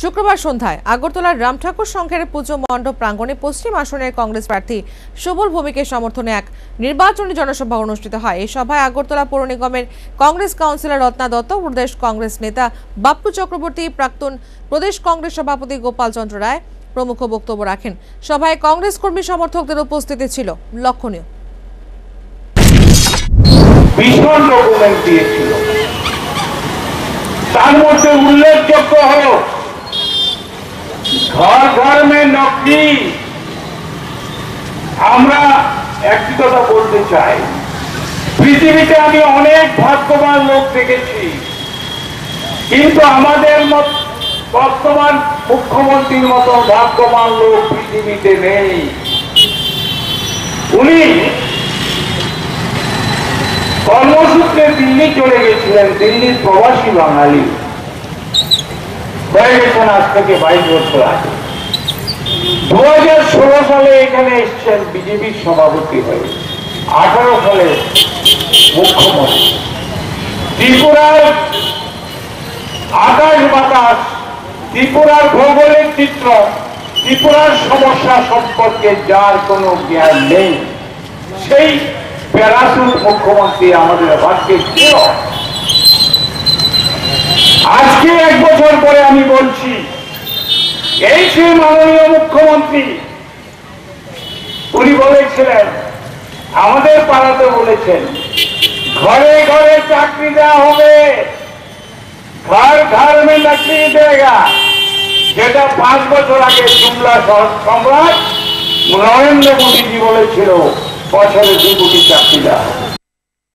শুক্রবার সন্ধ্যায় আগরতলার রাম ঠাকুর সংঘের পুজো মণ্ডপ প্রাঙ্গণে পশ্চিম আসনের কংগ্রেস প্রার্থী সুবল ভৌমিকের সমর্থনে এক নির্বাচনী জনসভা অনুষ্ঠিত হয়। এই সভায় আগরতলা পৌর নিগমের কংগ্রেস কাউন্সিলর রত্না দত্ত, প্রদেশ কংগ্রেস নেতা বাপ্পু চক্রবর্তী, প্রাক্তন প্রদেশ কংগ্রেস সভাপতি গোপাল চন্দ্র রায় প্রমুখ বক্তব্য রাখেন। সভায় কংগ্রেস কর্মী সমর্থকদের উপস্থিতি ছিল লক্ষণীয়। ভীষণ ডকুমেন্ট দিয়েছিল, তার মধ্যে উল্লেখযোগ্য হল ঘর ঘর মে নকরি। আমরা একটি কথা বলতে চাই, পৃথিবীতে আমি অনেক ভাগ্যবান লোক দেখেছি, কিন্তু আমাদের বর্তমান মুখ্যমন্ত্রীর মতো ভাগ্যবান লোক পৃথিবীতে নেই। উনি কর্মসূত্রে দিল্লি চলে গেছিলেন, দিল্লির প্রবাসী বাঙালি হয়ে গেছেন আজ থেকে 22 বছর আগে। 2016 সালে এখানে এসছেন বিজেপির সভাপতি হয়ে, 18 সালে মুখ্যমন্ত্রী। ত্রিপুরার আকাশ বাতাস, ত্রিপুরার ভৌগোলিক চিত্র, ত্রিপুরার সমস্যা সম্পর্কে যার কোনো জ্ঞান নেই, সেই প্যারাসুট মুখ্যমন্ত্রী আমাদের ভাগ্যে ছিল। আজকে 1 বছর পরে আমি বলছি, এই সেই মাননীয় মুখ্যমন্ত্রী, উনি বলেছিলেন, আমাদের পাড়াতে বলেছেন, ঘরে ঘরে চাকরি দেওয়া হবে, ঘর ঘর মে চাকরি দেগা, যেটা 5 বছর আগে জুমলা সম্রাট নরেন্দ্র মোদীজি বলেছিল বছরে 2 কোটি চাকরি দেওয়া হবে।